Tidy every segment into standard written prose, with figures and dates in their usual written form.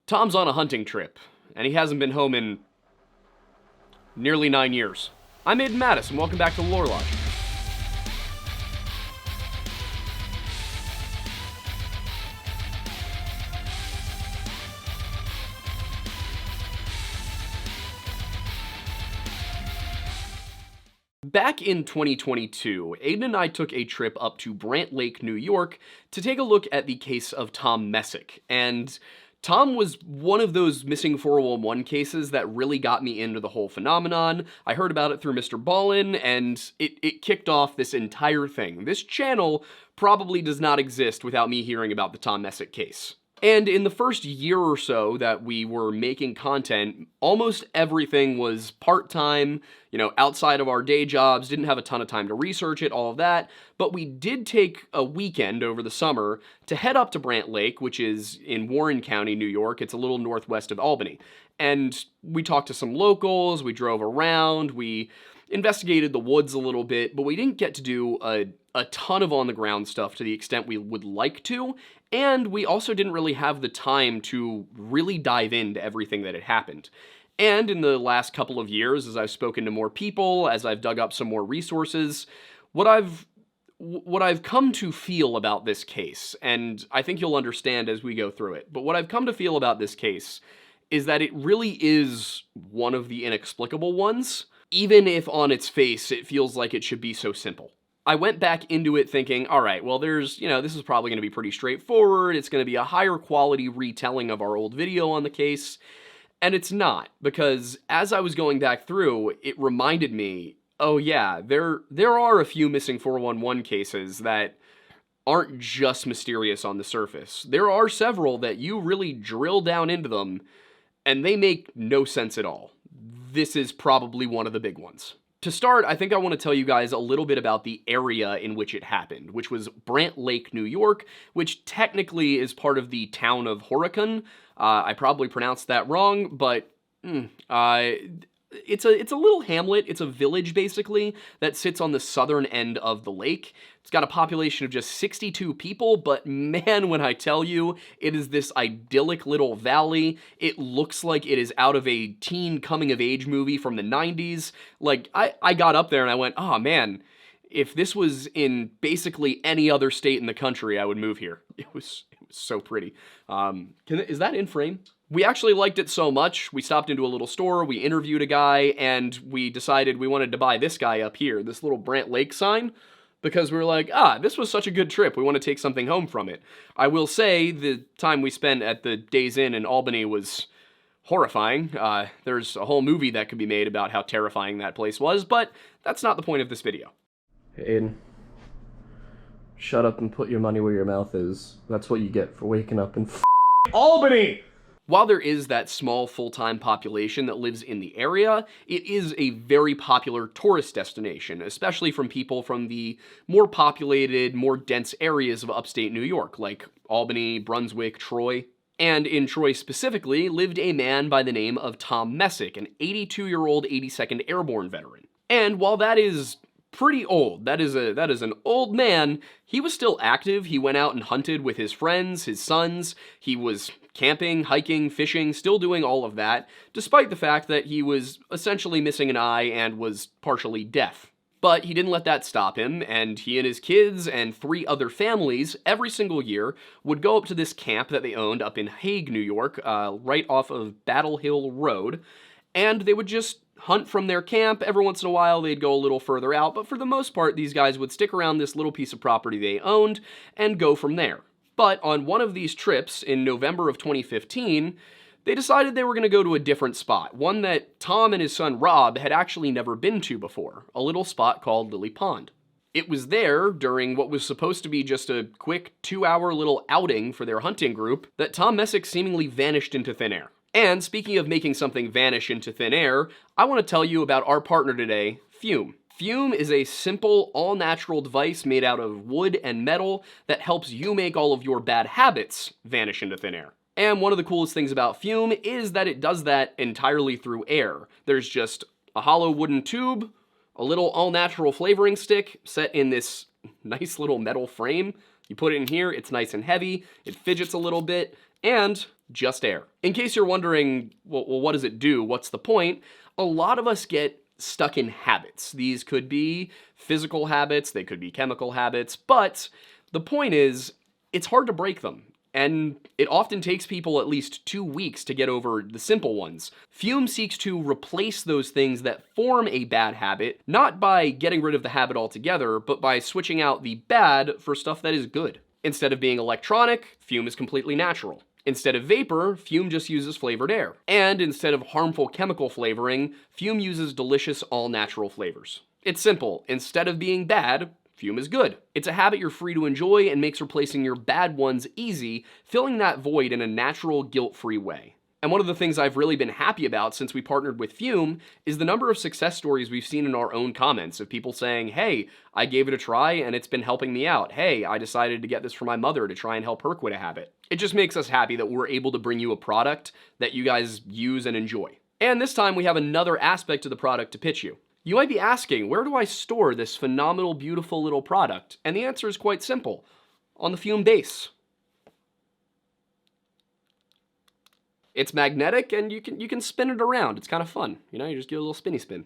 Tom's on a hunting trip, and he hasn't been home in nearly 9 years. I'm Aiden Mattis, and welcome back to the Lore Lodge. Back in 2022, Aiden and I took a trip up to Brant Lake, New York, to take a look at the case of Tom Messick, and Tom was one of those missing 411 cases that really got me into the whole phenomenon. I heard about it through Mr. Ballin, and it kicked off this entire thing. This channel probably does not exist without me hearing about the Tom Messick case. And in the first year or so that we were making content, almost everything was part-time, outside of our day jobs, didn't have a ton of time to research it, all of that, but we did take a weekend over the summer to head up to Brant Lake, which is in Warren County, New York. It's a little northwest of Albany. And we talked to some locals, we drove around, we investigated the woods a little bit, but we didn't get to do a ton of on-the-ground stuff to the extent we would like to, and we also didn't really have the time to really dive into everything that had happened. And in the last couple of years, as I've spoken to more people, as I've dug up some more resources, what I've come to feel about this case, and I think you'll understand as we go through it, but what I've come to feel about this case is that it really is one of the inexplicable ones, even if on its face it feels like it should be so simple. I went back into it thinking, all right, well, this is probably going to be pretty straightforward. It's going to be a higher quality retelling of our old video on the case. And it's not, because as I was going back through, it reminded me, oh yeah, there are a few missing 411 cases that aren't just mysterious on the surface. There are several that you really drill down into them, and they make no sense at all. This is probably one of the big ones. To start, I think I want to tell you guys a little bit about the area in which it happened, which was Brant Lake, New York, which technically is part of the town of Horicon. I probably pronounced that wrong, but it's a little hamlet. It's a village, basically, that sits on the southern end of the lake. It's got a population of just 62 people, but man, when I tell you, it is this idyllic little valley. It looks like it is out of a teen coming-of-age movie from the 90s. Like, I got up there and I went, oh man, if this was in basically any other state in the country, I would move here. It was so pretty. Is that in frame? We actually liked it so much, we stopped into a little store, we interviewed a guy, and we decided we wanted to buy this guy up here, this little Brant Lake sign, because we were like, this was such a good trip, we want to take something home from it. I will say, the time we spent at the Days Inn in Albany was horrifying. There's a whole movie that could be made about how terrifying that place was, but that's not the point of this video. Hey, Aiden. Shut up and put your money where your mouth is. That's what you get for waking up in Albany! While there is that small full-time population that lives in the area, it is a very popular tourist destination, especially from people from the more populated, more dense areas of upstate New York, like Albany, Brunswick, Troy. And in Troy specifically, lived a man by the name of Tom Messick, an 82-year-old 82nd Airborne veteran. And while that is pretty old, that is an old man, he was still active. He went out and hunted with his friends, his sons. He was camping, hiking, fishing, still doing all of that, despite the fact that he was essentially missing an eye and was partially deaf. But he didn't let that stop him, and he and his kids and 3 other families every single year would go up to this camp that they owned up in Hague, New York, right off of Battle Hill Road, and they would just hunt from their camp. Every once in a while they'd go a little further out, but for the most part these guys would stick around this little piece of property they owned and go from there. But on one of these trips in November of 2015, they decided they were going to go to a different spot, one that Tom and his son Rob had actually never been to before, a little spot called Lily Pond. It was there, during what was supposed to be just a quick 2-hour little outing for their hunting group, that Tom Messick seemingly vanished into thin air. And speaking of making something vanish into thin air, I want to tell you about our partner today, Fume. Fume is a simple, all-natural device made out of wood and metal that helps you make all of your bad habits vanish into thin air. And one of the coolest things about Fume is that it does that entirely through air. There's just a hollow wooden tube, a little all-natural flavoring stick set in this nice little metal frame. You put it in here, it's nice and heavy, it fidgets a little bit, and just air. In case you're wondering, well, what does it do? What's the point? A lot of us get stuck in habits. These could be physical habits, they could be chemical habits, but the point is, it's hard to break them. And it often takes people at least 2 weeks to get over the simple ones. Fume seeks to replace those things that form a bad habit, not by getting rid of the habit altogether, but by switching out the bad for stuff that is good. Instead of being electronic, fume is completely natural. Instead of vapor, fume just uses flavored air. And instead of harmful chemical flavoring, fume uses delicious all-natural flavors. It's simple. Instead of being bad, fume is good. It's a habit you're free to enjoy and makes replacing your bad ones easy, filling that void in a natural, guilt-free way. And one of the things I've really been happy about since we partnered with Fume is the number of success stories we've seen in our own comments of people saying, hey, I gave it a try and it's been helping me out. Hey, I decided to get this for my mother to try and help her quit a habit. It just makes us happy that we're able to bring you a product that you guys use and enjoy. And this time we have another aspect of the product to pitch you. You might be asking, where do I store this phenomenal, beautiful little product? And the answer is quite simple, on the Fume base. It's magnetic and you can spin it around. It's kind of fun. You just give it a little spinny spin.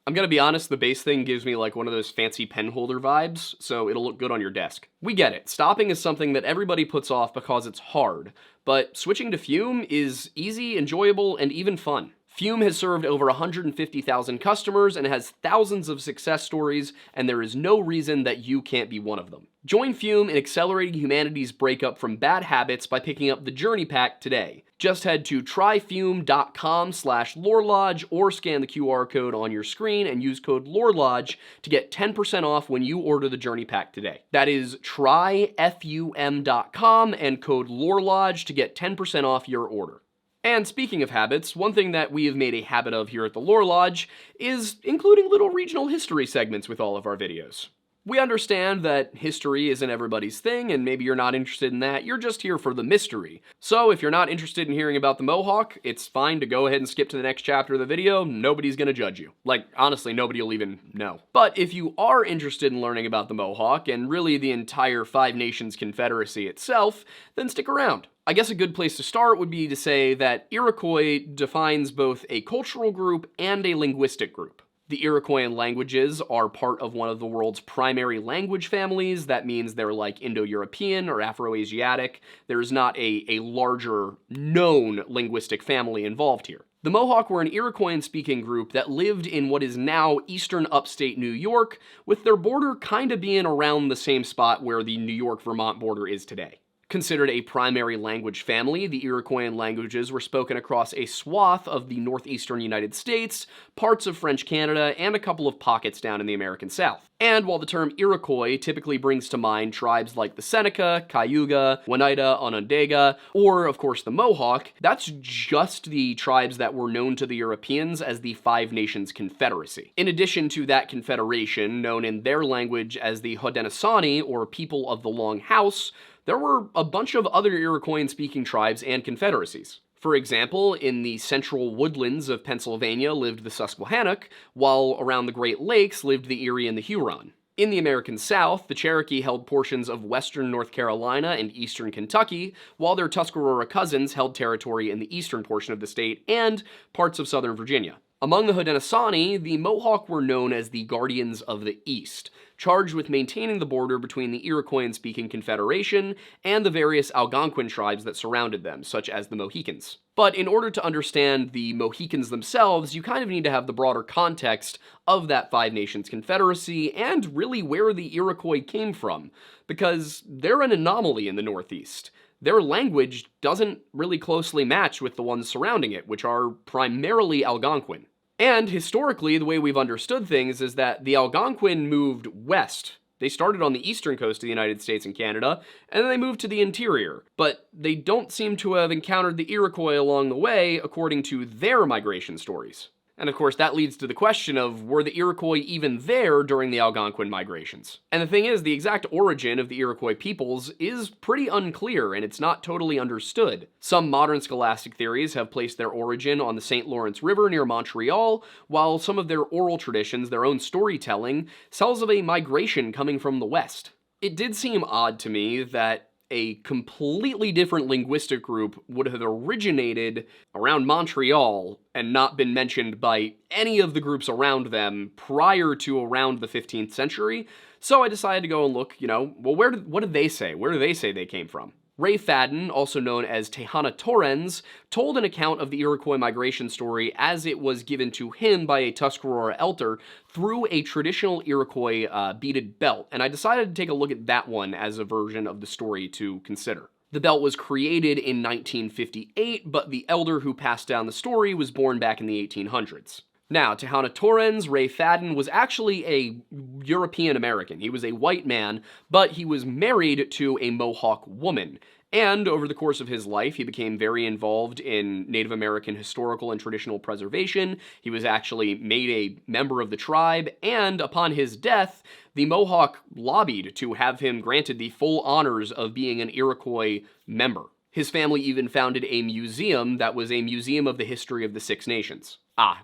I'm gonna be honest, the base thing gives me like one of those fancy pen holder vibes, so it'll look good on your desk. We get it. Stopping is something that everybody puts off because it's hard, but switching to Fume is easy, enjoyable, and even fun. Fume has served over 150,000 customers and has thousands of success stories, and there is no reason that you can't be one of them. Join Fume in accelerating humanity's breakup from bad habits by picking up the Journey Pack today. Just head to tryfume.com/lorelodge or scan the QR code on your screen and use code LORELODGE to get 10% off when you order the Journey Pack today. That is tryfum.com and code LORELODGE to get 10% off your order. And speaking of habits, one thing that we have made a habit of here at the Lore Lodge is including little regional history segments with all of our videos. We understand that history isn't everybody's thing, and maybe you're not interested in that, you're just here for the mystery. So if you're not interested in hearing about the Mohawk, it's fine to go ahead and skip to the next chapter of the video, nobody's gonna judge you. Like, honestly, nobody will even know. But if you are interested in learning about the Mohawk, and really the entire Five Nations Confederacy itself, then stick around. I guess a good place to start would be to say that Iroquois defines both a cultural group and a linguistic group. The Iroquoian languages are part of one of the world's primary language families. That means they're like Indo-European or Afro-Asiatic. There's not a larger known linguistic family involved here. The Mohawk were an Iroquoian-speaking group that lived in what is now eastern upstate New York, with their border kind of being around the same spot where the New York-Vermont border is today. Considered a primary language family, the Iroquoian languages were spoken across a swath of the northeastern United States, parts of French Canada, and a couple of pockets down in the American South. And while the term Iroquois typically brings to mind tribes like the Seneca, Cayuga, Oneida, Onondaga, or of course the Mohawk, that's just the tribes that were known to the Europeans as the Five Nations Confederacy. In addition to that confederation, known in their language as the Haudenosaunee, or People of the Long House, there were a bunch of other Iroquoian-speaking tribes and confederacies. For example, in the central woodlands of Pennsylvania lived the Susquehannock, while around the Great Lakes lived the Erie and the Huron. In the American South, the Cherokee held portions of western North Carolina and eastern Kentucky, while their Tuscarora cousins held territory in the eastern portion of the state and parts of southern Virginia. Among the Haudenosaunee, the Mohawk were known as the Guardians of the East, charged with maintaining the border between the Iroquoian-speaking Confederation and the various Algonquin tribes that surrounded them, such as the Mohicans. But in order to understand the Mohicans themselves, you kind of need to have the broader context of that Five Nations Confederacy and really where the Iroquois came from, because they're an anomaly in the Northeast. Their language doesn't really closely match with the ones surrounding it, which are primarily Algonquin. And historically, the way we've understood things is that the Algonquin moved west. They started on the eastern coast of the United States and Canada, and then they moved to the interior. But they don't seem to have encountered the Iroquois along the way, according to their migration stories. And of course, that leads to the question of, were the Iroquois even there during the Algonquin migrations? And the thing is, the exact origin of the Iroquois peoples is pretty unclear, and it's not totally understood. Some modern scholastic theories have placed their origin on the St. Lawrence River near Montreal, while some of their oral traditions, their own storytelling, tells of a migration coming from the west. It did seem odd to me that a completely different linguistic group would have originated around Montreal and not been mentioned by any of the groups around them prior to around the 15th century. So I decided to go and look, well, what did they say? Where do they say they came from? Ray Fadden, also known as Tejana Torrens, told an account of the Iroquois migration story as it was given to him by a Tuscarora elder through a traditional Iroquois beaded belt, and I decided to take a look at that one as a version of the story to consider. The belt was created in 1958, but the elder who passed down the story was born back in the 1800s. Now, Tejana Torrens, Ray Fadden, was actually a European American. He was a white man, but he was married to a Mohawk woman. And over the course of his life, he became very involved in Native American historical and traditional preservation. He was actually made a member of the tribe, and upon his death, the Mohawk lobbied to have him granted the full honors of being an Iroquois member. His family even founded a museum that was a museum of the history of the Six Nations.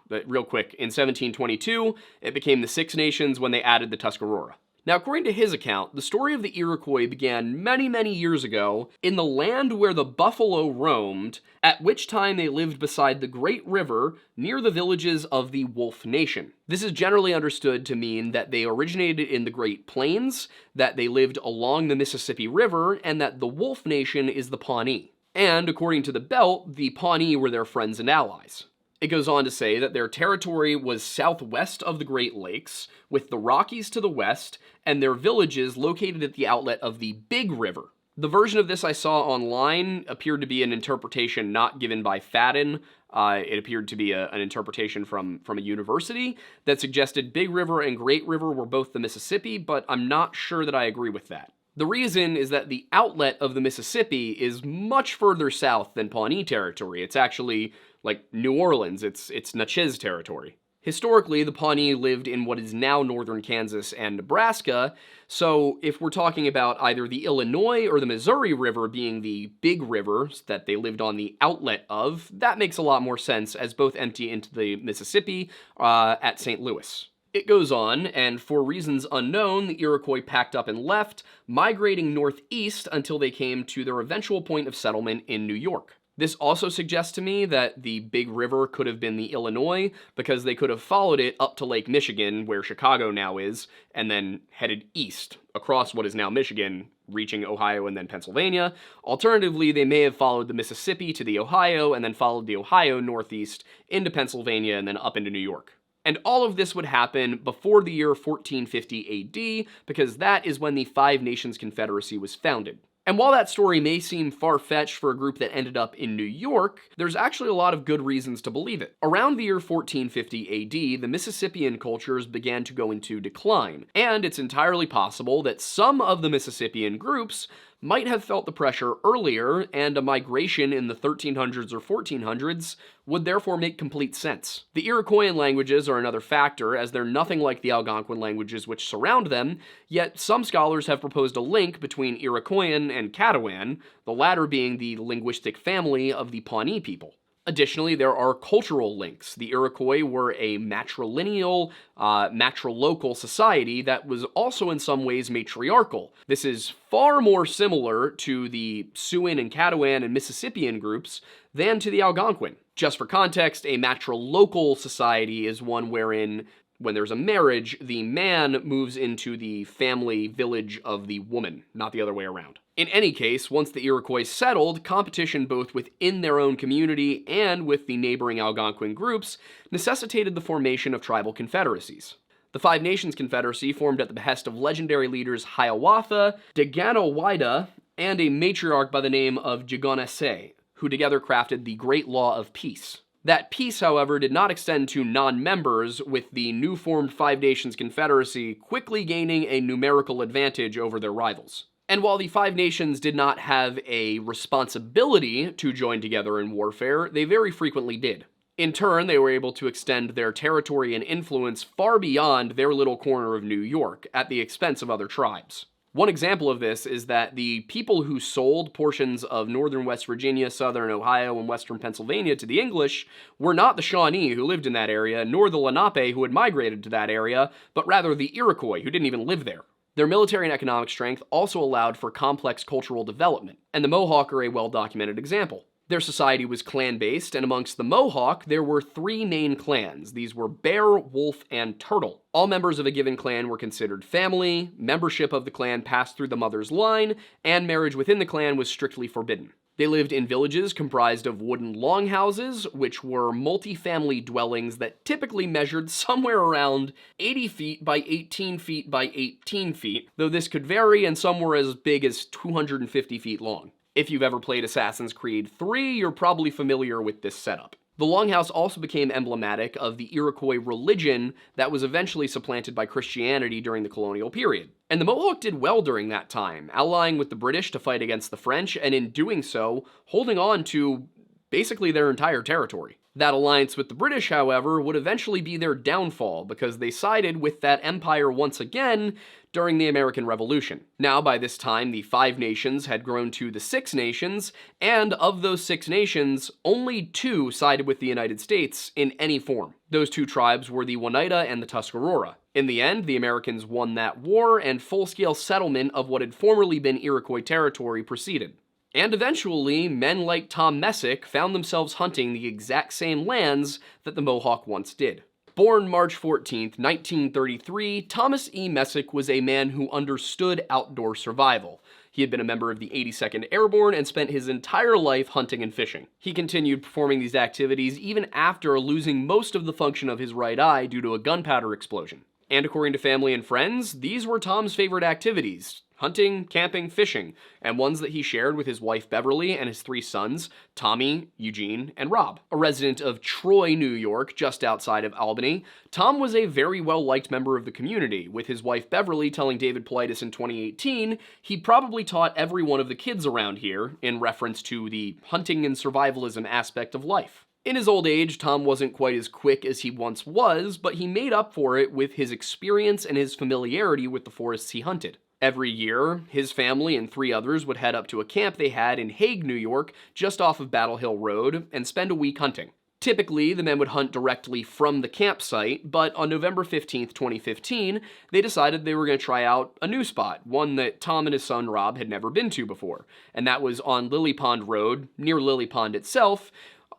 But real quick, in 1722, it became the Six Nations when they added the Tuscarora. Now, according to his account, the story of the Iroquois began many, many years ago in the land where the buffalo roamed, at which time they lived beside the Great River near the villages of the Wolf Nation. This is generally understood to mean that they originated in the Great Plains, that they lived along the Mississippi River, and that the Wolf Nation is the Pawnee. And according to the belt, the Pawnee were their friends and allies. It goes on to say that their territory was southwest of the Great Lakes, with the Rockies to the west, and their villages located at the outlet of the Big River. The version of this I saw online appeared to be an interpretation not given by Fadden. It appeared to be an interpretation from a university that suggested Big River and Great River were both the Mississippi, but I'm not sure that I agree with that. The reason is that the outlet of the Mississippi is much further south than Pawnee territory. It's actually like New Orleans, it's Natchez territory. Historically, the Pawnee lived in what is now northern Kansas and Nebraska, so if we're talking about either the Illinois or the Missouri River being the big rivers that they lived on the outlet of, that makes a lot more sense as both empty into the Mississippi at St. Louis. It goes on, and for reasons unknown, the Iroquois packed up and left, migrating northeast until they came to their eventual point of settlement in New York. This also suggests to me that the Big River could have been the Illinois, because they could have followed it up to Lake Michigan, where Chicago now is, and then headed east, across what is now Michigan, reaching Ohio and then Pennsylvania. Alternatively, they may have followed the Mississippi to the Ohio, and then followed the Ohio northeast into Pennsylvania, and then up into New York. And all of this would happen before the year 1450 AD, because that is when the Five Nations Confederacy was founded. And while that story may seem far-fetched for a group that ended up in New York, there's actually a lot of good reasons to believe it. Around the year 1450 AD, the Mississippian cultures began to go into decline, and it's entirely possible that some of the Mississippian groups might have felt the pressure earlier, and a migration in the 1300s or 1400s would therefore make complete sense. The Iroquoian languages are another factor, as they're nothing like the Algonquin languages which surround them, yet some scholars have proposed a link between Iroquoian and Caddoan, the latter being the linguistic family of the Pawnee people. Additionally, there are cultural links. The Iroquois were a matrilineal, matrilocal society that was also in some ways matriarchal. This is far more similar to the Siouan and Caddoan and Mississippian groups than to the Algonquin. Just for context, a matrilocal society is one wherein, when there's a marriage, the man moves into the family village of the woman, not the other way around. In any case, once the Iroquois settled, competition both within their own community and with the neighboring Algonquin groups necessitated the formation of tribal confederacies. The Five Nations Confederacy formed at the behest of legendary leaders Hiawatha, Daganowida, and a matriarch by the name of Jigonese, who together crafted the Great Law of Peace. That peace, however, did not extend to non-members, with the new formed Five Nations Confederacy quickly gaining a numerical advantage over their rivals. And while the Five Nations did not have a responsibility to join together in warfare, they very frequently did. In turn, they were able to extend their territory and influence far beyond their little corner of New York, at the expense of other tribes. One example of this is that the people who sold portions of northern West Virginia, southern Ohio, and western Pennsylvania to the English were not the Shawnee who lived in that area, nor the Lenape who had migrated to that area, but rather the Iroquois who didn't even live there. Their military and economic strength also allowed for complex cultural development, and the Mohawk are a well-documented example. Their society was clan-based, and amongst the Mohawk, there were 3 main clans. These were Bear, Wolf, and Turtle. All members of a given clan were considered family, membership of the clan passed through the mother's line, and marriage within the clan was strictly forbidden. They lived in villages comprised of wooden longhouses, which were multi-family dwellings that typically measured somewhere around 80 feet by 18 feet by 18 feet, though this could vary, and some were as big as 250 feet long. If you've ever played Assassin's Creed 3, you're probably familiar with this setup. The Longhouse also became emblematic of the Iroquois religion that was eventually supplanted by Christianity during the colonial period. And the Mohawk did well during that time, allying with the British to fight against the French, and in doing so, holding on to basically their entire territory. That alliance with the British, however, would eventually be their downfall because they sided with that empire once again during the American Revolution. Now, by this time, the 5 nations had grown to the 6 nations, and of those 6 nations, only 2 sided with the United States in any form. Those 2 tribes were the Oneida and the Tuscarora. In the end, the Americans won that war, and full-scale settlement of what had formerly been Iroquois territory proceeded. And eventually, men like Tom Messick found themselves hunting the exact same lands that the Mohawk once did. Born March 14, 1933, Thomas E. Messick was a man who understood outdoor survival. He had been a member of the 82nd Airborne and spent his entire life hunting and fishing. He continued performing these activities even after losing most of the function of his right eye due to a gunpowder explosion. And according to family and friends, these were Tom's favorite activities: hunting, camping, fishing, and ones that he shared with his wife Beverly and his 3 sons, Tommy, Eugene, and Rob. A resident of Troy, New York, just outside of Albany, Tom was a very well-liked member of the community, with his wife Beverly telling David Paulides in 2018 he probably taught every one of the kids around here, in reference to the hunting and survivalism aspect of life. In his old age, Tom wasn't quite as quick as he once was, but he made up for it with his experience and his familiarity with the forests he hunted. Every year, his family and 3 others would head up to a camp they had in Hague, New York, just off of Battle Hill Road, and spend a week hunting. Typically, the men would hunt directly from the campsite, but on November 15, 2015, they decided they were going to try out a new spot, one that Tom and his son Rob had never been to before, and that was on Lily Pond Road, near Lily Pond itself,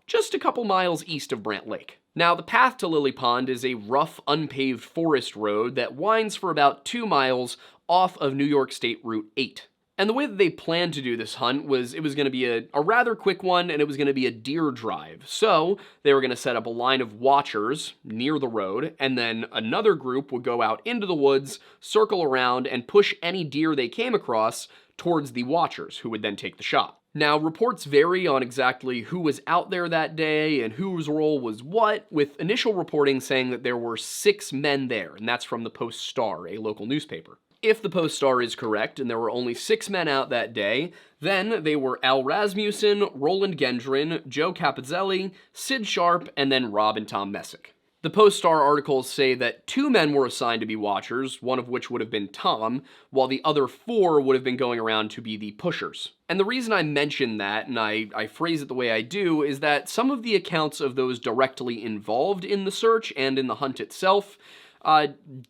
just a couple miles east of Brant Lake. Now, the path to Lily Pond is a rough, unpaved forest road that winds for about 2 miles off of New York State Route 8. And the way that they planned to do this hunt was it was going to be a rather quick one, and it was going to be a deer drive. So they were going to set up a line of watchers near the road, and then another group would go out into the woods, circle around, and push any deer they came across towards the watchers, who would then take the shot. Now, reports vary on exactly who was out there that day and whose role was what, with initial reporting saying that there were 6 men there, and that's from the Post-Star, a local newspaper. If the Post-Star is correct, and there were only 6 men out that day, then they were Al Rasmussen, Roland Gendron, Joe Capizzelli, Sid Sharp, and then Rob and Tom Messick. The Post-Star articles say that 2 men were assigned to be watchers, one of which would have been Tom, while the other 4 would have been going around to be the pushers. And the reason I mention that, and I phrase it the way I do, is that some of the accounts of those directly involved in the search and in the hunt itself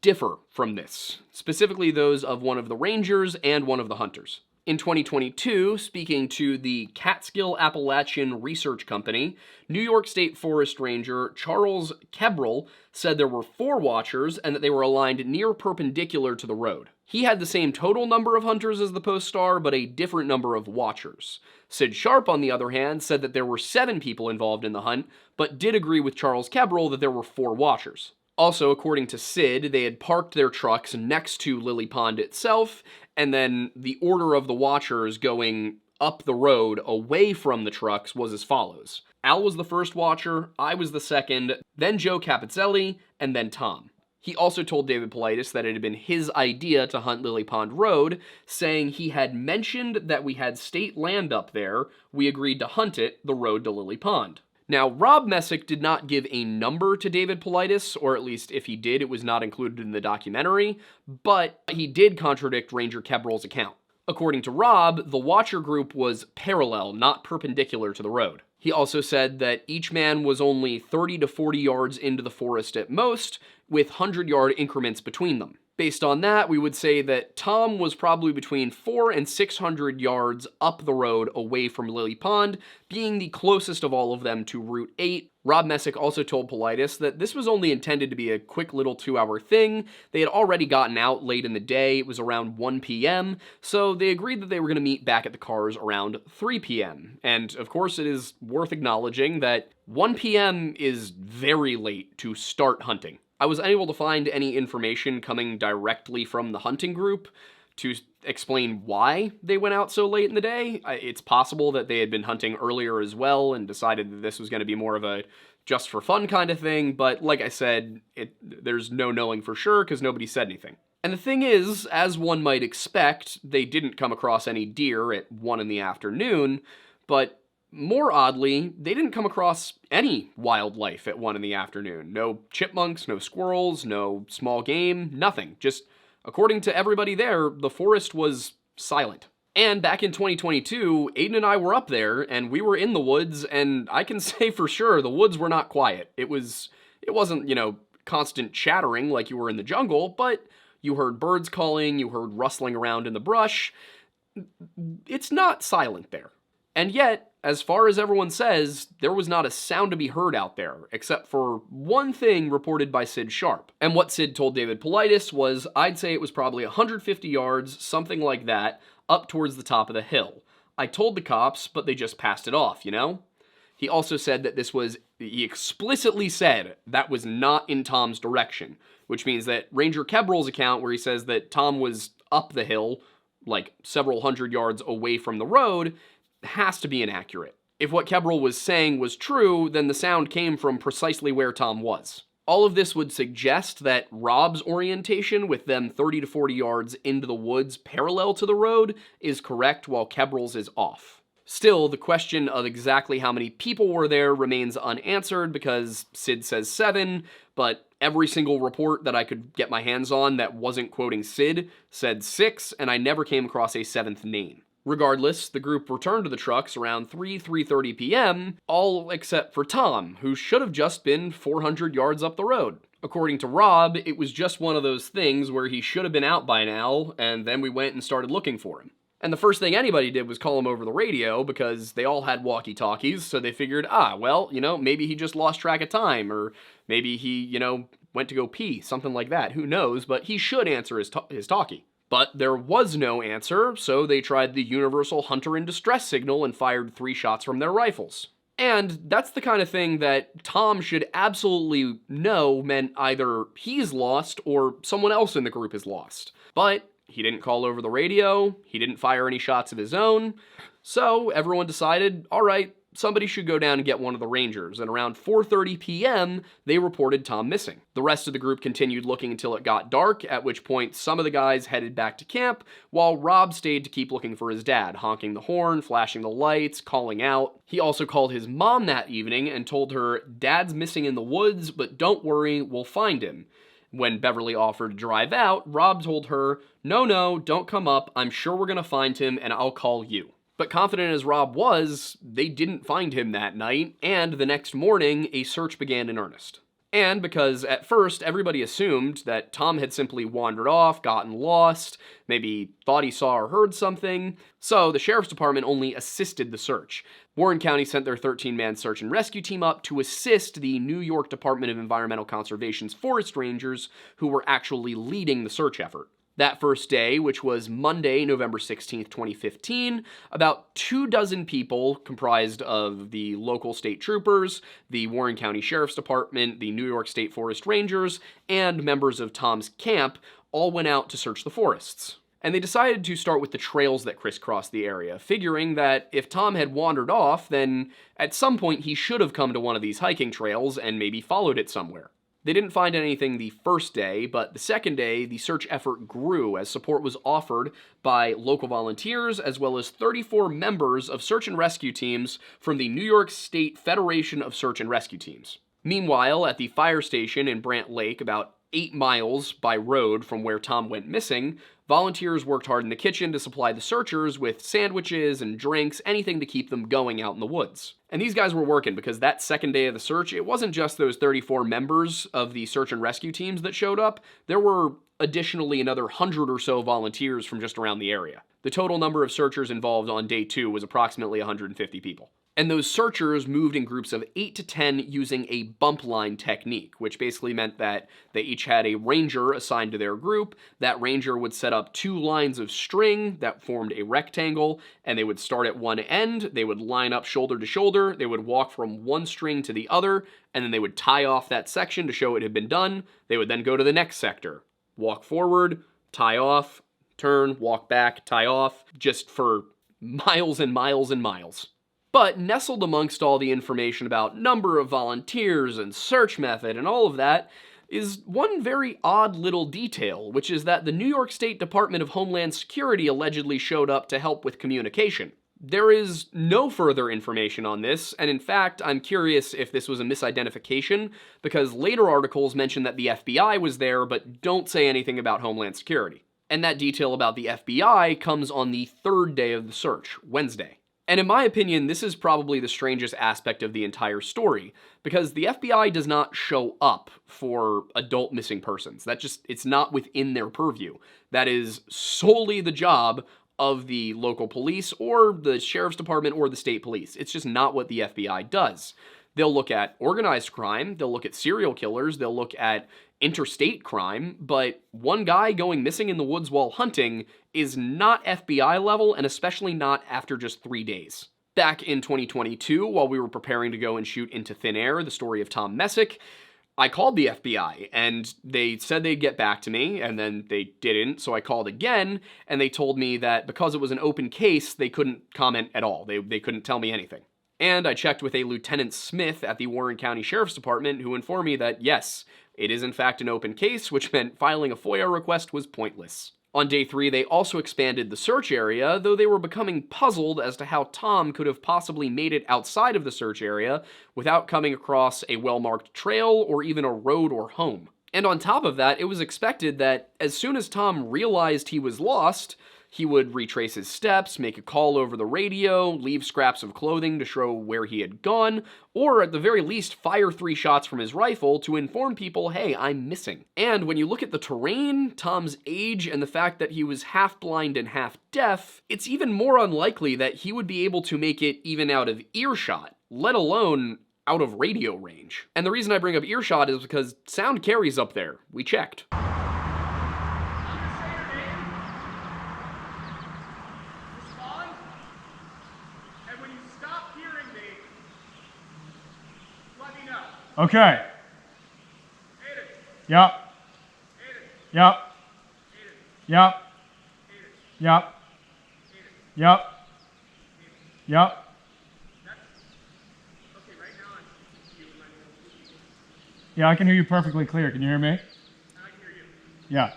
differ from this, specifically those of one of the rangers and one of the hunters. In 2022, speaking to the Catskill Appalachian Research Company, New York State Forest Ranger Charles Kebrel said there were 4 watchers and that they were aligned near perpendicular to the road. He had the same total number of hunters as the Post-Star, but a different number of watchers. Sid Sharp, on the other hand, said that there were 7 people involved in the hunt, but did agree with Charles Kebrel that there were 4 watchers. Also, according to Sid, they had parked their trucks next to Lily Pond itself, and then the order of the watchers going up the road away from the trucks was as follows. Al was the first watcher, I was the second, then Joe Capizzelli, and then Tom. He also told David Paulides that it had been his idea to hunt Lily Pond Road, saying he had mentioned that we had state land up there, we agreed to hunt it, the road to Lily Pond. Now, Rob Messick did not give a number to David Paulides, or at least if he did, it was not included in the documentary, but he did contradict Ranger Kebrel's account. According to Rob, the watcher group was parallel, not perpendicular to the road. He also said that each man was only 30 to 40 yards into the forest at most, with 100-yard increments between them. Based on that, we would say that Tom was probably between 400 and 600 yards up the road away from Lily Pond, being the closest of all of them to Route 8. Rob Messick also told Politis that this was only intended to be a quick little 2-hour thing. They had already gotten out late in the day. It was around 1 p.m., so they agreed that they were going to meet back at the cars around 3 p.m. And of course, it is worth acknowledging that 1 p.m. is very late to start hunting. I was unable to find any information coming directly from the hunting group to explain why they went out so late in the day. It's possible that they had been hunting earlier as well and decided that this was going to be more of a just for fun kind of thing, but like I said, there's no knowing for sure because nobody said anything. And the thing is, as one might expect, they didn't come across any deer at 1 in the afternoon, but more oddly, they didn't come across any wildlife at 1 in the afternoon. No chipmunks, no squirrels, no small game, nothing. Just, according to everybody there, the forest was silent. And back in 2022, Aiden and I were up there, and we were in the woods, and I can say for sure the woods were not quiet. It wasn't, constant chattering like you were in the jungle, but you heard birds calling, you heard rustling around in the brush. It's not silent there. And yet, as far as everyone says, there was not a sound to be heard out there, except for one thing reported by Sid Sharp. And what Sid told David Politis was, I'd say it was probably 150 yards, something like that, up towards the top of the hill. I told the cops, but they just passed it off, He also said that he explicitly said that was not in Tom's direction, which means that Ranger Kebrel's account where he says that Tom was up the hill, like several hundred yards away from the road, has to be inaccurate. If what Kebrel was saying was true, then the sound came from precisely where Tom was. All of this would suggest that Rob's orientation, with them 30 to 40 yards into the woods parallel to the road, is correct while Kebrel's is off. Still, the question of exactly how many people were there remains unanswered because Sid says 7, but every single report that I could get my hands on that wasn't quoting Sid said 6, and I never came across a 7th name. Regardless, the group returned to the trucks around 3:30 p.m., all except for Tom, who should have just been 400 yards up the road. According to Rob, it was just one of those things where he should have been out by now, and then we went and started looking for him. And the first thing anybody did was call him over the radio because they all had walkie-talkies, so they figured, maybe he just lost track of time, or maybe he, went to go pee, something like that. Who knows, but he should answer his talkie. But there was no answer, so they tried the universal hunter in distress signal and fired 3 shots from their rifles. And that's the kind of thing that Tom should absolutely know meant either he's lost or someone else in the group is lost. But he didn't call over the radio, he didn't fire any shots of his own, so everyone decided, all right, somebody should go down and get one of the Rangers, and around 4:30 p.m., they reported Tom missing. The rest of the group continued looking until it got dark, at which point some of the guys headed back to camp, while Rob stayed to keep looking for his dad, honking the horn, flashing the lights, calling out. He also called his mom that evening and told her, "Dad's missing in the woods, but don't worry, we'll find him." When Beverly offered to drive out, Rob told her, No, don't come up, I'm sure we're gonna find him and I'll call you." But confident as Rob was, they didn't find him that night, and the next morning, a search began in earnest. And because at first everybody assumed that Tom had simply wandered off, gotten lost, maybe thought he saw or heard something, so the sheriff's department only assisted the search. Warren County sent their 13-man search and rescue team up to assist the New York Department of Environmental Conservation's forest rangers who were actually leading the search effort. That first day, which was Monday, November 16th, 2015, about 24 people comprised of the local state troopers, the Warren County Sheriff's Department, the New York State Forest Rangers, and members of Tom's camp all went out to search the forests. And they decided to start with the trails that crisscrossed the area, figuring that if Tom had wandered off, then at some point he should have come to one of these hiking trails and maybe followed it somewhere. They didn't find anything the first day, but the second day, the search effort grew as support was offered by local volunteers as well as 34 members of search and rescue teams from the New York State Federation of Search and Rescue Teams. Meanwhile, at the fire station in Brant Lake, about 8 miles by road from where Tom went missing, volunteers worked hard in the kitchen to supply the searchers with sandwiches and drinks, anything to keep them going out in the woods. And these guys were working because that second day of the search, it wasn't just those 34 members of the search and rescue teams that showed up. There were additionally another 100 or so volunteers from just around the area. The total number of searchers involved on day 2 was approximately 150 people. And those searchers moved in groups of 8 to 10 using a bump line technique, which basically meant that they each had a ranger assigned to their group. That ranger would set up 2 lines of string that formed a rectangle, and they would start at one end, they would line up shoulder to shoulder, they would walk from one string to the other, and then they would tie off that section to show it had been done. They would then go to the next sector, walk forward, tie off, turn, walk back, tie off, just for miles and miles and miles. But nestled amongst all the information about number of volunteers and search method and all of that is one very odd little detail, which is that the New York State Department of Homeland Security allegedly showed up to help with communication. There is no further information on this, and in fact, I'm curious if this was a misidentification, because later articles mention that the FBI was there, but don't say anything about Homeland Security. And that detail about the FBI comes on the 3rd day of the search, Wednesday. And in my opinion, this is probably the strangest aspect of the entire story, because the FBI does not show up for adult missing persons. It's not within their purview. That is solely the job of the local police or the sheriff's department or the state police. It's just not what the FBI does. They'll look at organized crime, they'll look at serial killers, they'll look at interstate crime, but one guy going missing in the woods while hunting is not FBI level, and especially not after just 3 days. Back in 2022, while we were preparing to go and shoot Into Thin Air, the story of Tom Messick, I called the FBI, and they said they'd get back to me, and then they didn't, so I called again, and they told me that because it was an open case, they couldn't comment at all. They couldn't tell me anything. And I checked with a Lieutenant Smith at the Warren County Sheriff's Department, who informed me that yes, it is in fact an open case, which meant filing a FOIA request was pointless. On day 3, they also expanded the search area, though they were becoming puzzled as to how Tom could have possibly made it outside of the search area without coming across a well-marked trail or even a road or home. And on top of that, it was expected that as soon as Tom realized he was lost, he would retrace his steps, make a call over the radio, leave scraps of clothing to show where he had gone, or at the very least fire 3 shots from his rifle to inform people, hey, I'm missing. And when you look at the terrain, Tom's age, and the fact that he was half blind and half deaf, it's even more unlikely that he would be able to make it even out of earshot, let alone out of radio range. And the reason I bring up earshot is because sound carries up there. We checked. Okay. Yep. Yep. Yep. Yep. Yep. Yep. Yeah, I can hear you perfectly clear. Can you hear me? I can hear you. Yeah.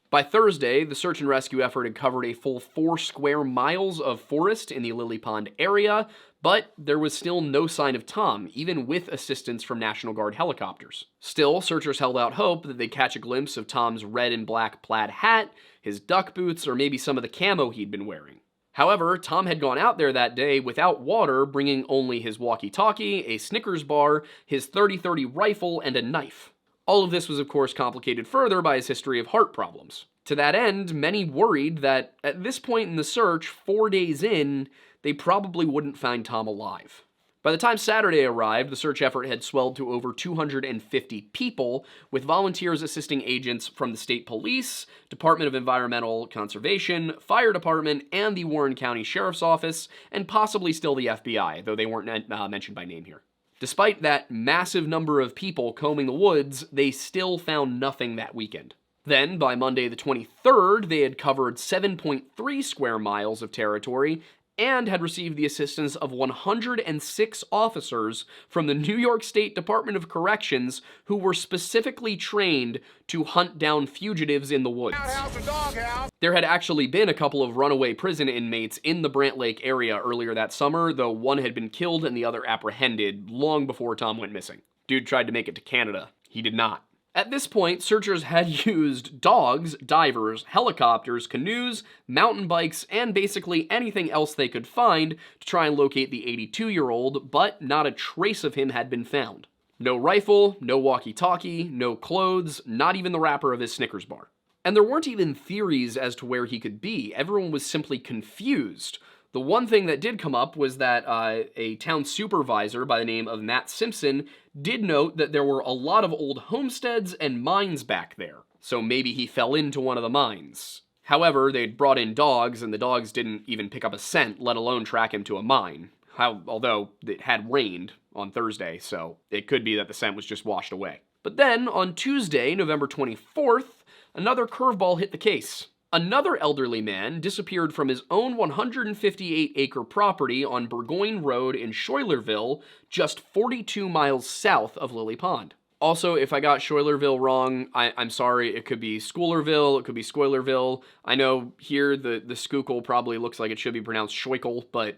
By Thursday, the search and rescue effort had covered a full 4 square miles of forest in the Lily Pond area, but there was still no sign of Tom, even with assistance from National Guard helicopters. Still, searchers held out hope that they'd catch a glimpse of Tom's red and black plaid hat, his duck boots, or maybe some of the camo he'd been wearing. However, Tom had gone out there that day without water, bringing only his walkie-talkie, a Snickers bar, his .30-30 rifle, and a knife. All of this was of course complicated further by his history of heart problems. To that end, many worried that at this point in the search, 4 days in, they probably wouldn't find Tom alive. By the time Saturday arrived, the search effort had swelled to over 250 people, with volunteers assisting agents from the state police, Department of Environmental Conservation, Fire Department, and the Warren County Sheriff's Office, and possibly still the FBI, though they weren't mentioned by name here. Despite that massive number of people combing the woods, they still found nothing that weekend. Then, by Monday the 23rd, they had covered 7.3 square miles of territory and had received the assistance of 106 officers from the New York State Department of Corrections who were specifically trained to hunt down fugitives in the woods. There had actually been a couple of runaway prison inmates in the Brant Lake area earlier that summer, though one had been killed and the other apprehended long before Tom went missing. Dude tried to make it to Canada. He did not. At this point, searchers had used dogs, divers, helicopters, canoes, mountain bikes, and basically anything else they could find to try and locate the 82-year-old, but not a trace of him had been found. No rifle, no walkie-talkie, no clothes, not even the wrapper of his Snickers bar. And there weren't even theories as to where he could be. Everyone was simply confused. The one thing that did come up was that a town supervisor by the name of Matt Simpson did note that there were a lot of old homesteads and mines back there. So maybe he fell into one of the mines. However, they'd brought in dogs, and the dogs didn't even pick up a scent, let alone track him to a mine. Although it had rained on Thursday, so it could be that the scent was just washed away. But then, on Tuesday, November 24th, another curveball hit the case. Another elderly man disappeared from his own 158-acre property on Burgoyne Road in Schuylerville, just 42 miles south of Lily Pond. Also, if I got Schuylerville wrong, I'm sorry. It could be Schuylerville, it could be Schuylerville. I know here the Schuylkill probably looks like it should be pronounced Schuykel, but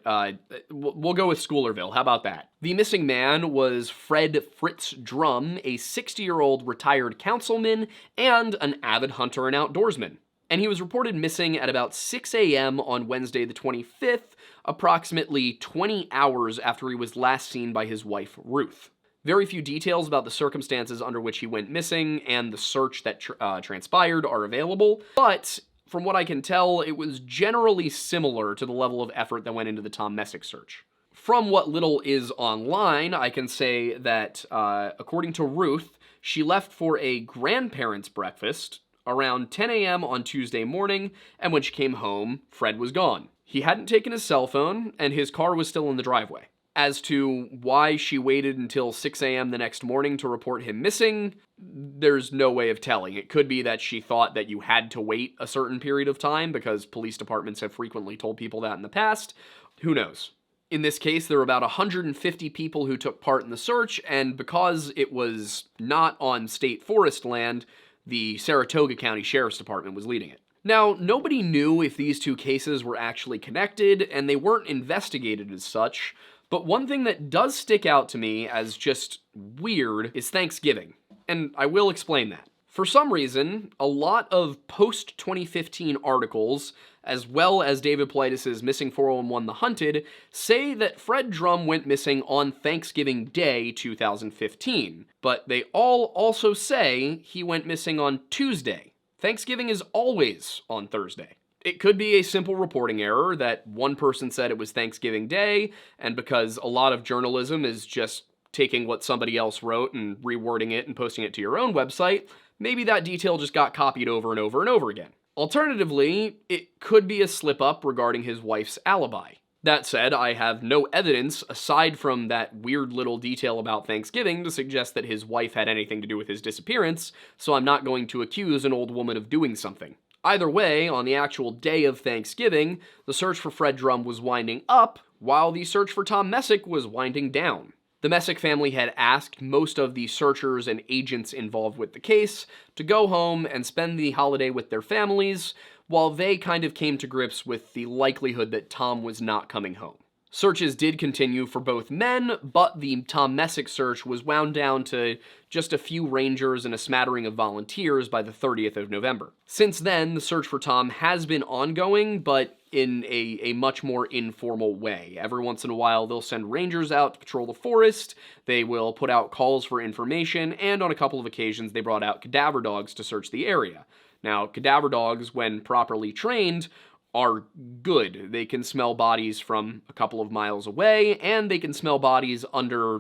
we'll go with Schuylerville. How about that? The missing man was Fred Fritz Drum, a 60-year-old retired councilman and an avid hunter and outdoorsman. And he was reported missing at about 6 a.m. on Wednesday the 25th, approximately 20 hours after he was last seen by his wife, Ruth. Very few details about the circumstances under which he went missing and the search that transpired are available, but from what I can tell, it was generally similar to the level of effort that went into the Tom Messick search. From what little is online, I can say that, according to Ruth, she left for a grandparents' breakfast around 10 a.m. on Tuesday morning, and when she came home, Fred was gone. He hadn't taken his cell phone, and his car was still in the driveway. As to why she waited until 6 a.m. the next morning to report him missing, there's no way of telling. It could be that she thought that you had to wait a certain period of time because police departments have frequently told people that in the past. Who knows? In this case, there were about 150 people who took part in the search, and because it was not on state forest land, the Saratoga County Sheriff's Department was leading it. Now, nobody knew if these two cases were actually connected, and they weren't investigated as such, but one thing that does stick out to me as just weird is Thanksgiving, and I will explain that. For some reason, a lot of post-2015 articles, as well as David Paulides' Missing 411 The Hunted, say that Fred Drum went missing on Thanksgiving Day 2015, but they all also say he went missing on Tuesday. Thanksgiving is always on Thursday. It could be a simple reporting error that one person said it was Thanksgiving Day, and because a lot of journalism is just taking what somebody else wrote and rewording it and posting it to your own website, maybe that detail just got copied over and over and over again. Alternatively, it could be a slip-up regarding his wife's alibi. That said, I have no evidence, aside from that weird little detail about Thanksgiving, to suggest that his wife had anything to do with his disappearance, so I'm not going to accuse an old woman of doing something. Either way, on the actual day of Thanksgiving, the search for Fred Drum was winding up, while the search for Tom Messick was winding down. The Messick family had asked most of the searchers and agents involved with the case to go home and spend the holiday with their families, while they kind of came to grips with the likelihood that Tom was not coming home. Searches did continue for both men, but the Tom Messick search was wound down to just a few rangers and a smattering of volunteers by the 30th of November. Since then, the search for Tom has been ongoing, but in a much more informal way. Every once in a while, they'll send rangers out to patrol the forest, they will put out calls for information, and on a couple of occasions, they brought out cadaver dogs to search the area. Now, cadaver dogs, when properly trained, are good. They can smell bodies from a couple of miles away, and they can smell bodies under,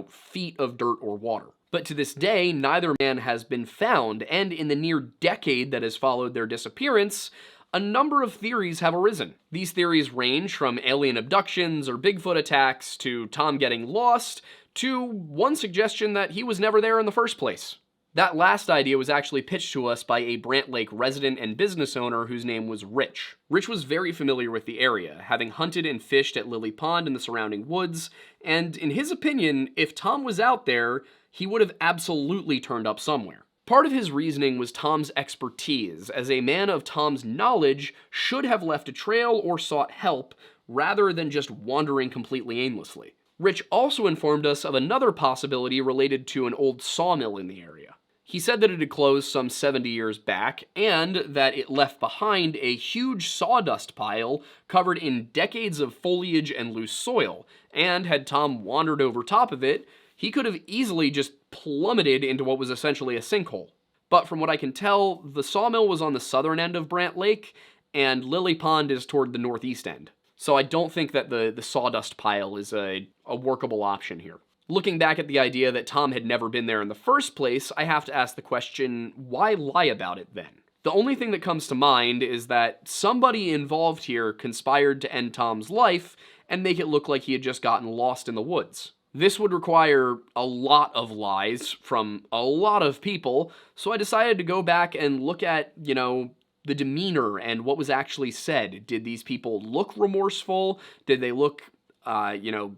feet of dirt or water. But to this day, neither man has been found, and in the near decade that has followed their disappearance, a number of theories have arisen. These theories range from alien abductions or Bigfoot attacks to Tom getting lost, to one suggestion that he was never there in the first place. That last idea was actually pitched to us by a Brant Lake resident and business owner whose name was Rich. Rich was very familiar with the area, having hunted and fished at Lily Pond and the surrounding woods, and in his opinion, if Tom was out there, he would have absolutely turned up somewhere. Part of his reasoning was Tom's expertise, as a man of Tom's knowledge should have left a trail or sought help, rather than just wandering completely aimlessly. Rich also informed us of another possibility related to an old sawmill in the area. He said that it had closed some 70 years back, and that it left behind a huge sawdust pile covered in decades of foliage and loose soil, and had Tom wandered over top of it, he could have easily just plummeted into what was essentially a sinkhole. But from what I can tell, the sawmill was on the southern end of Brant Lake, and Lily Pond is toward the northeast end. So I don't think that the sawdust pile is a workable option here. Looking back at the idea that Tom had never been there in the first place, I have to ask the question, why lie about it then? The only thing that comes to mind is that somebody involved here conspired to end Tom's life and make it look like he had just gotten lost in the woods. This would require a lot of lies from a lot of people, so I decided to go back and look at, the demeanor and what was actually said. Did these people look remorseful? Did they look,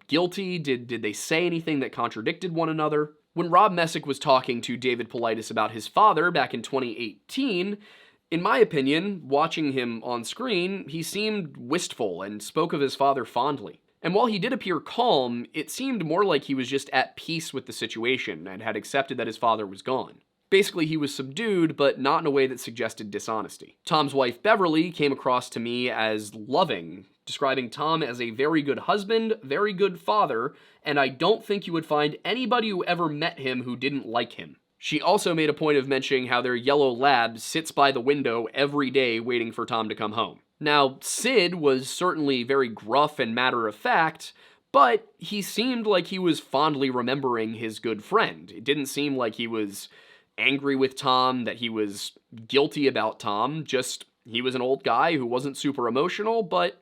guilty? Did they say anything that contradicted one another? When Rob Messick was talking to David Paulides about his father back in 2018, in my opinion, watching him on screen, he seemed wistful and spoke of his father fondly. And while he did appear calm, it seemed more like he was just at peace with the situation and had accepted that his father was gone. Basically, he was subdued, but not in a way that suggested dishonesty. Tom's wife, Beverly, came across to me as loving, describing Tom as a very good husband, very good father, and I don't think you would find anybody who ever met him who didn't like him. She also made a point of mentioning how their yellow lab sits by the window every day waiting for Tom to come home. Now, Sid was certainly very gruff and matter-of-fact, but he seemed like he was fondly remembering his good friend. It didn't seem like he was angry with Tom, that he was guilty about Tom, just he was an old guy who wasn't super emotional, but,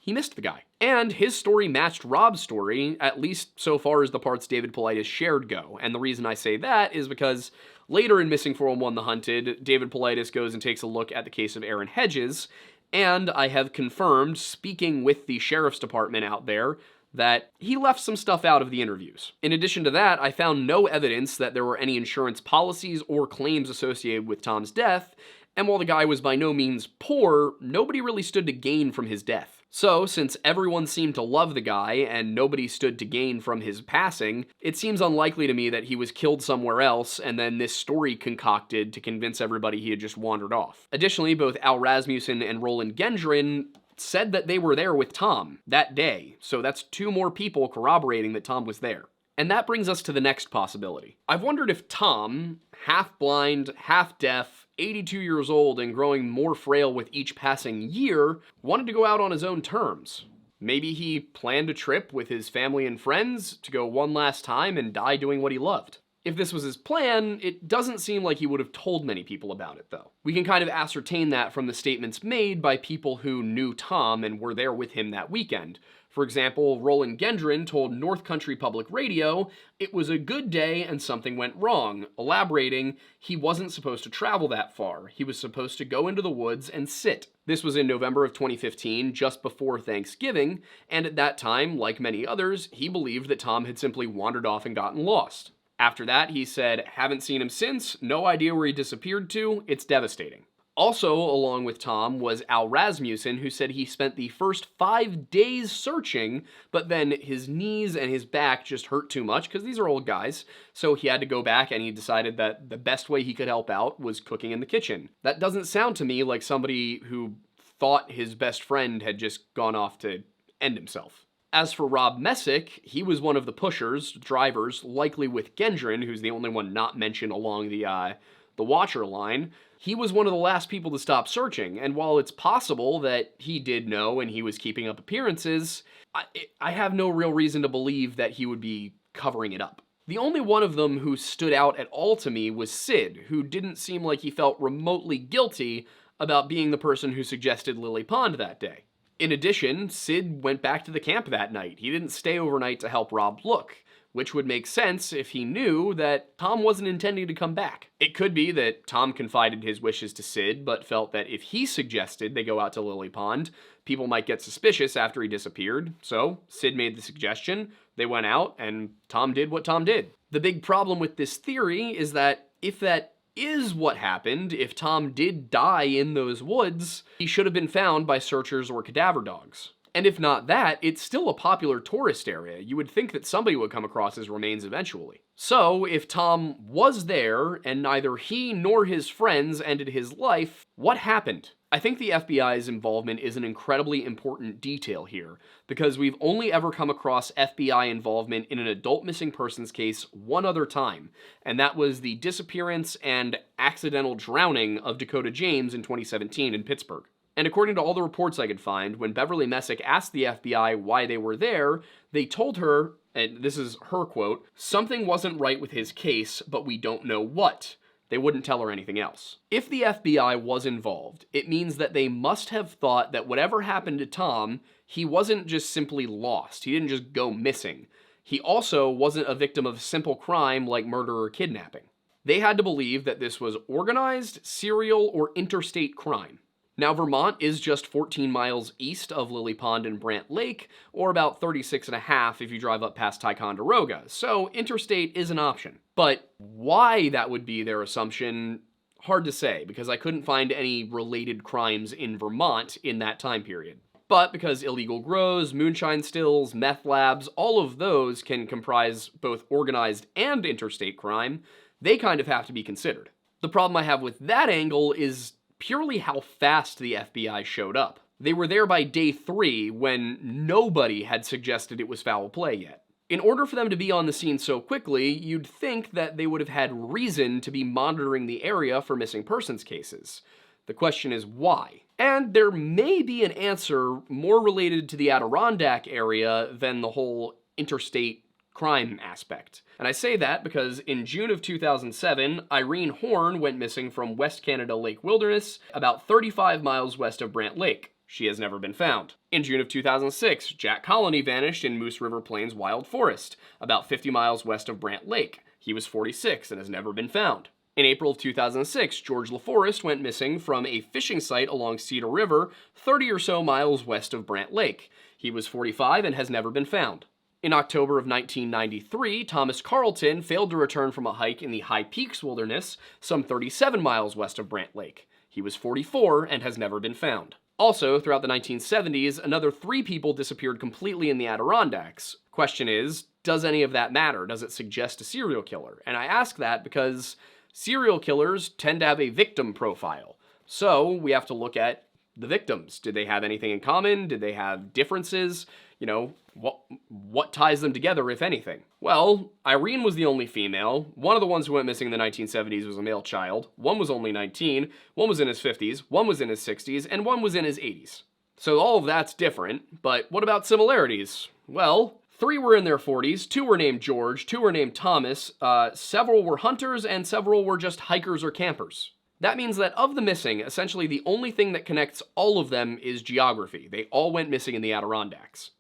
he missed the guy. And his story matched Rob's story, at least so far as the parts David Paulides shared go. And the reason I say that is because later in Missing 411 The Hunted, David Paulides goes and takes a look at the case of Aaron Hedges, and I have confirmed, speaking with the sheriff's department out there, that he left some stuff out of the interviews. In addition to that, I found no evidence that there were any insurance policies or claims associated with Tom's death, and while the guy was by no means poor, nobody really stood to gain from his death. So, since everyone seemed to love the guy and nobody stood to gain from his passing, it seems unlikely to me that he was killed somewhere else and then this story concocted to convince everybody he had just wandered off. Additionally, both Al Rasmussen and Roland Gendron said that they were there with Tom that day, so that's two more people corroborating that Tom was there. And that brings us to the next possibility. I've wondered if Tom, half-blind, half-deaf, 82 years old and growing more frail with each passing year, wanted to go out on his own terms. Maybe he planned a trip with his family and friends to go one last time and die doing what he loved. If this was his plan, it doesn't seem like he would have told many people about it, though. We can kind of ascertain that from the statements made by people who knew Tom and were there with him that weekend. For example, Roland Gendron told North Country Public Radio it was a good day and something went wrong, elaborating he wasn't supposed to travel that far. He was supposed to go into the woods and sit. This was in November of 2015, just before Thanksgiving, and at that time, like many others, he believed that Tom had simply wandered off and gotten lost. After that, he said, haven't seen him since, no idea where he disappeared to, it's devastating. Also, along with Tom, was Al Rasmussen, who said he spent the first 5 days searching, but then his knees and his back just hurt too much, because these are old guys, so he had to go back and he decided that the best way he could help out was cooking in the kitchen. That doesn't sound to me like somebody who thought his best friend had just gone off to end himself. As for Rob Messick, he was one of the pushers, drivers, likely with Gendron, who's the only one not mentioned along the Watcher line. He was one of the last people to stop searching, and while it's possible that he did know and he was keeping up appearances, I have no real reason to believe that he would be covering it up. The only one of them who stood out at all to me was Sid, who didn't seem like he felt remotely guilty about being the person who suggested Lily Pond that day. In addition, Sid went back to the camp that night. He didn't stay overnight to help Rob look, which would make sense if he knew that Tom wasn't intending to come back. It could be that Tom confided his wishes to Sid, but felt that if he suggested they go out to Lily Pond, people might get suspicious after he disappeared, so Sid made the suggestion, they went out, and Tom did what Tom did. The big problem with this theory is that if that is what happened, if Tom did die in those woods, he should have been found by searchers or cadaver dogs. And if not that, it's still a popular tourist area. You would think that somebody would come across his remains eventually. So, if Tom was there, and neither he nor his friends ended his life, what happened? I think the FBI's involvement is an incredibly important detail here, because we've only ever come across FBI involvement in an adult missing persons case one other time, and that was the disappearance and accidental drowning of Dakota James in 2017 in Pittsburgh. And according to all the reports I could find, when Beverly Messick asked the FBI why they were there, they told her, and this is her quote, "Something wasn't right with his case, but we don't know what." They wouldn't tell her anything else. If the FBI was involved, it means that they must have thought that whatever happened to Tom, he wasn't just simply lost. He didn't just go missing. He also wasn't a victim of simple crime like murder or kidnapping. They had to believe that this was organized, serial, or interstate crime. Now, Vermont is just 14 miles east of Lily Pond and Brant Lake, or about 36 and a half if you drive up past Ticonderoga, so interstate is an option. But why that would be their assumption, hard to say, because I couldn't find any related crimes in Vermont in that time period. But because illegal grows, moonshine stills, meth labs, all of those can comprise both organized and interstate crime, they kind of have to be considered. The problem I have with that angle is purely how fast the FBI showed up. They were there by day 3 when nobody had suggested it was foul play yet. In order for them to be on the scene so quickly, you'd think that they would have had reason to be monitoring the area for missing persons cases. The question is why? And there may be an answer more related to the Adirondack area than the whole interstate crime aspect. And I say that because in June of 2007, Irene Horn went missing from West Canada Lake Wilderness, about 35 miles west of Brant Lake. She has never been found. In June of 2006, Jack Colony vanished in Moose River Plains Wild Forest, about 50 miles west of Brant Lake. He was 46 and has never been found. In April of 2006, George LaForest went missing from a fishing site along Cedar River, 30 or so miles west of Brant Lake. He was 45 and has never been found. In October of 1993, Thomas Carlton failed to return from a hike in the High Peaks Wilderness, some 37 miles west of Brant Lake. He was 44 and has never been found. Also, throughout the 1970s, another 3 people disappeared completely in the Adirondacks. Question is, does any of that matter? Does it suggest a serial killer? And I ask that because serial killers tend to have a victim profile. So we have to look at the victims. Did they have anything in common? Did they have differences? You know, what ties them together, if anything? Well, Irene was the only female. One of the ones who went missing in the 1970s was a male child. One was only 19, one was in his 50s, one was in his 60s, and one was in his 80s. So all of that's different, but what about similarities? Well, 3 were in their 40s, 2 were named George, 2 were named Thomas, several were hunters, and several were just hikers or campers. That means that of the missing, essentially the only thing that connects all of them is geography. They all went missing in the Adirondacks.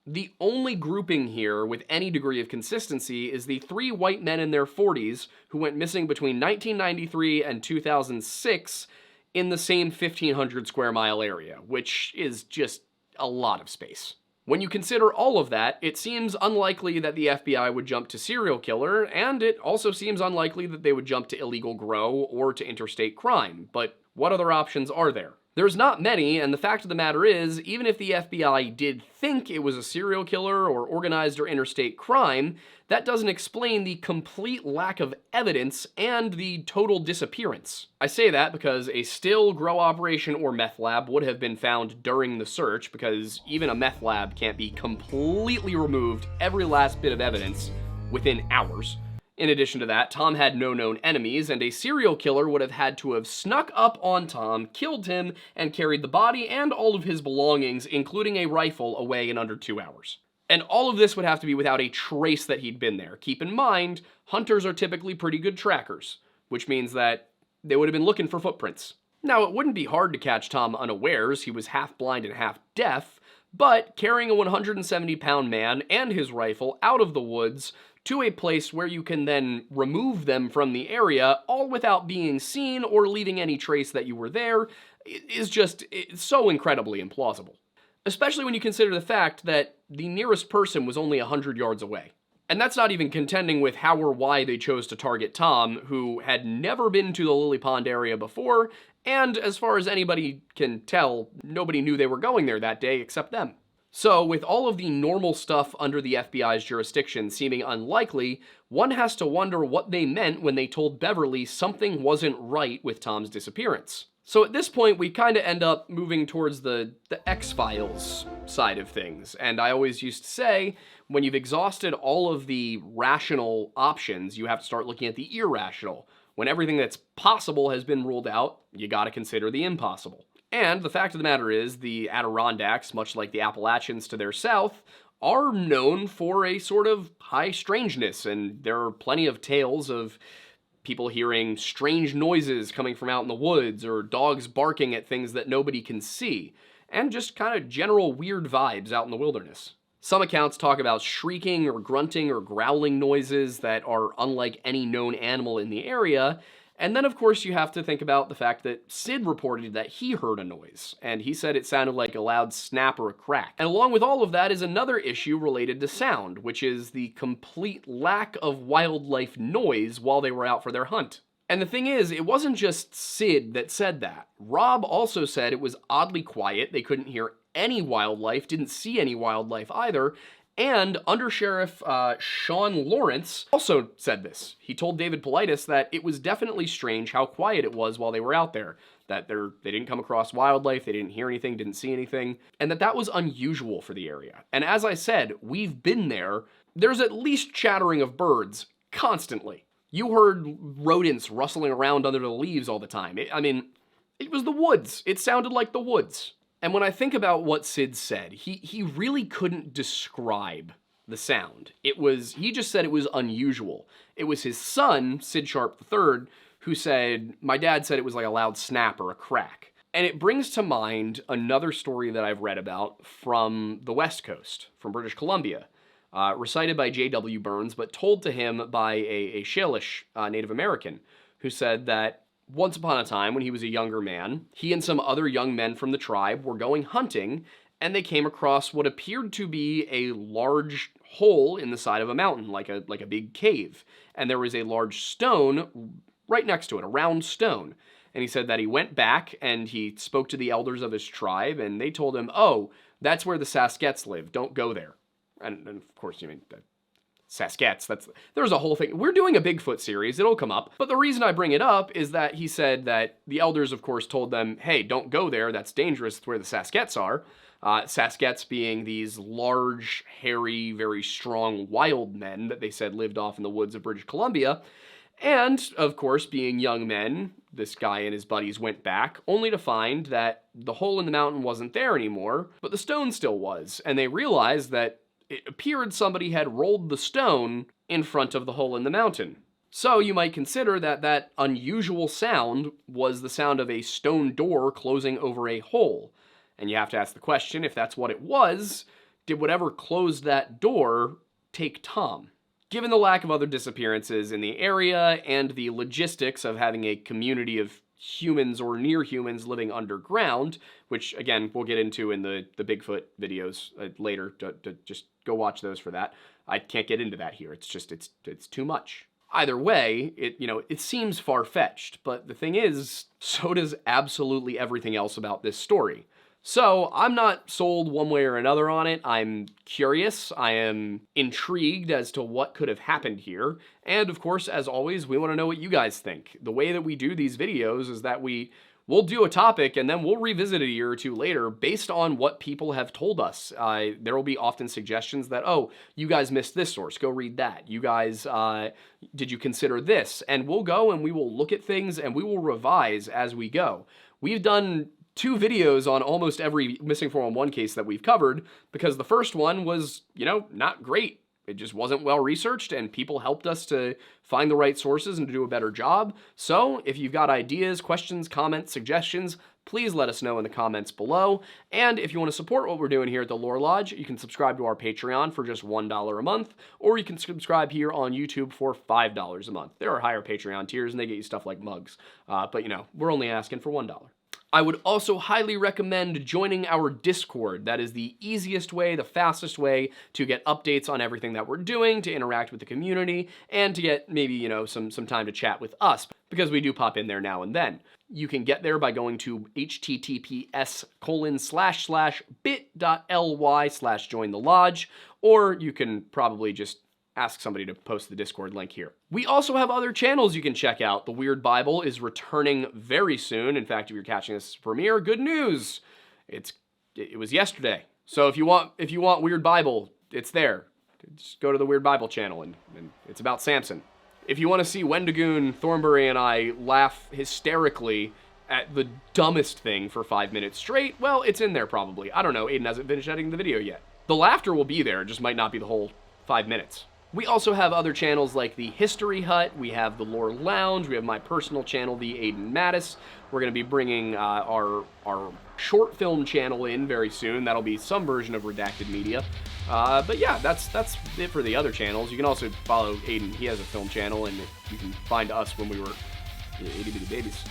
The only grouping here with any degree of consistency is the 3 white men in their 40s who went missing between 1993 and 2006 in the same 1,500 square mile area, which is just a lot of space. When you consider all of that, it seems unlikely that the FBI would jump to serial killer, and it also seems unlikely that they would jump to illegal grow or to interstate crime. But what other options are there? There's not many, and the fact of the matter is, even if the FBI did think it was a serial killer or organized or interstate crime, that doesn't explain the complete lack of evidence and the total disappearance. I say that because a still, grow operation, or meth lab would have been found during the search, because even a meth lab can't be completely removed every last bit of evidence within hours. In addition to that, Tom had no known enemies, and a serial killer would have had to have snuck up on Tom, killed him, and carried the body and all of his belongings, including a rifle, away in under 2 hours. And all of this would have to be without a trace that he'd been there. Keep in mind, hunters are typically pretty good trackers, which means that they would have been looking for footprints. Now, it wouldn't be hard to catch Tom unawares. He was half blind and half deaf, but carrying a 170-pound man and his rifle out of the woods to a place where you can then remove them from the area, all without being seen or leaving any trace that you were there, is just so incredibly implausible. Especially when you consider the fact that the nearest person was only 100 yards away. And that's not even contending with how or why they chose to target Tom, who had never been to the Lily Pond area before, and as far as anybody can tell, nobody knew they were going there that day except them. So, with all of the normal stuff under the FBI's jurisdiction seeming unlikely, one has to wonder what they meant when they told Beverly something wasn't right with Tom's disappearance. So at this point, we kind of end up moving towards the X-Files side of things. And I always used to say, when you've exhausted all of the rational options, you have to start looking at the irrational. When everything that's possible has been ruled out, you gotta consider the impossible. And the fact of the matter is, the Adirondacks, much like the Appalachians to their south, are known for a sort of high strangeness, and there are plenty of tales of people hearing strange noises coming from out in the woods, or dogs barking at things that nobody can see, and just kind of general weird vibes out in the wilderness. Some accounts talk about shrieking or grunting or growling noises that are unlike any known animal in the area. And then, of course, you have to think about the fact that Sid reported that he heard a noise, and he said it sounded like a loud snap or a crack. And along with all of that is another issue related to sound, which is the complete lack of wildlife noise while they were out for their hunt. And the thing is, it wasn't just Sid that said that. Rob also said it was oddly quiet, they couldn't hear any wildlife, didn't see any wildlife either, and Undersheriff Sean Lawrence also said this. He told David Politis that it was definitely strange how quiet it was while they were out there, that they didn't come across wildlife, they didn't hear anything, didn't see anything, and that was unusual for the area. And as I said, we've been there. There's at least chattering of birds constantly. You heard rodents rustling around under the leaves all the time. It was the woods. It sounded like the woods. And when I think about what Sid said, he really couldn't describe the sound. He just said it was unusual. It was his son, Sid Sharp III, who said, my dad said it was like a loud snap or a crack. And it brings to mind another story that I've read about from the West Coast, from British Columbia, recited by J.W. Burns, but told to him by a Shalish Native American, who said that once upon a time, when he was a younger man, he and some other young men from the tribe were going hunting, and they came across what appeared to be a large hole in the side of a mountain, like a big cave. And there was a large stone right next to it, a round stone. And he said that he went back and he spoke to the elders of his tribe, and they told him, oh, that's where the Saskets live, don't go there. And of course, you mean Saskets, there's a whole thing. We're doing a Bigfoot series, it'll come up. But the reason I bring it up is that he said that the elders, of course, told them, hey, don't go there, that's dangerous, it's where the Saskets are. Saskets being these large, hairy, very strong wild men that they said lived off in the woods of British Columbia. And, of course, being young men, this guy and his buddies went back, only to find that the hole in the mountain wasn't there anymore, but the stone still was. And they realized that it appeared somebody had rolled the stone in front of the hole in the mountain. So you might consider that that unusual sound was the sound of a stone door closing over a hole. And you have to ask the question, if that's what it was, did whatever closed that door take Tom? Given the lack of other disappearances in the area and the logistics of having a community of humans or near humans living underground, which again we'll get into in the Bigfoot videos later, to just go watch those for that. I can't get into that here. It's just it's too much. Either way, it seems far-fetched, but the thing is, so does absolutely everything else about this story. So I'm not sold one way or another on it. I'm curious, I am intrigued as to what could have happened here, and of course, as always, we want to know what you guys think. The way that we do these videos is that we'll do a topic and then we'll revisit it a year or two later based on what people have told us. There will be often suggestions that, oh, you guys missed this source, go read that. You guys, did you consider this? And we'll go and we will look at things and we will revise as we go. We've done 2 videos on almost every missing 411 case that we've covered, because the first one was, not great. It just wasn't well researched, and people helped us to find the right sources and to do a better job. So if you've got ideas, questions, comments, suggestions, please let us know in the comments below. And if you want to support what we're doing here at the Lore Lodge, you can subscribe to our Patreon for just $1 a month, or you can subscribe here on YouTube for $5 a month. There are higher Patreon tiers, and they get you stuff like mugs. But we're only asking for $1. I would also highly recommend joining our Discord. That is the easiest way, the fastest way to get updates on everything that we're doing, to interact with the community, and to get maybe, some time to chat with us, because we do pop in there now and then. You can get there by going to https://bit.ly/join the lodge, or you can probably just ask somebody to post the Discord link here. We also have other channels you can check out. The Weird Bible is returning very soon. In fact, if you're catching this premiere, good news. It was yesterday. So if you want Weird Bible, it's there. Just go to the Weird Bible channel, and it's about Samson. If you want to see Wendigoon, Thornbury, and I laugh hysterically at the dumbest thing for 5 minutes straight, well, it's in there probably. I don't know, Aiden hasn't finished editing the video yet. The laughter will be there, it just might not be the whole 5 minutes. We also have other channels like the History Hut, we have the Lore Lounge, we have my personal channel, the Aiden Mattis. We're going to be bringing our short film channel in very soon. That'll be some version of Redacted Media. But yeah, that's it for the other channels. You can also follow Aiden. He has a film channel, and you can find us when we were itty bitty babies.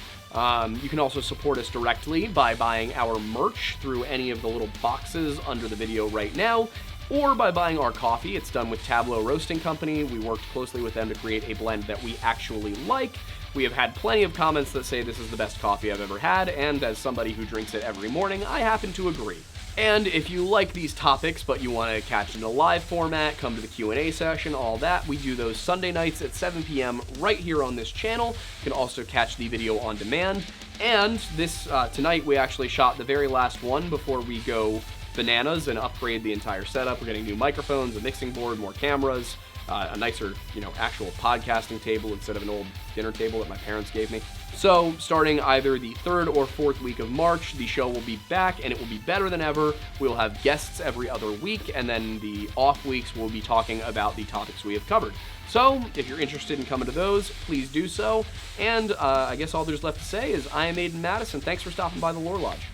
You can also support us directly by buying our merch through any of the little boxes under the video right now, or by buying our coffee. It's done with Tableau Roasting Company. We worked closely with them to create a blend that we actually like. We have had plenty of comments that say this is the best coffee I've ever had, and as somebody who drinks it every morning, I happen to agree. And if you like these topics, but you want to catch it in a live format, come to the Q&A session, all that, we do those Sunday nights at 7 p.m. right here on this channel. You can also catch the video on demand. And this tonight, we actually shot the very last one before we go bananas and upgrade the entire setup. We're getting new microphones, a mixing board, more cameras, a nicer, actual podcasting table instead of an old dinner table that my parents gave me. So, starting either the 3rd or 4th week of March, the show will be back, and it will be better than ever. We'll have guests every other week, and then the off weeks we'll be talking about the topics we have covered. So, if you're interested in coming to those, please do so. And I guess all there's left to say is I am Aiden Madison. Thanks for stopping by the Lore Lodge.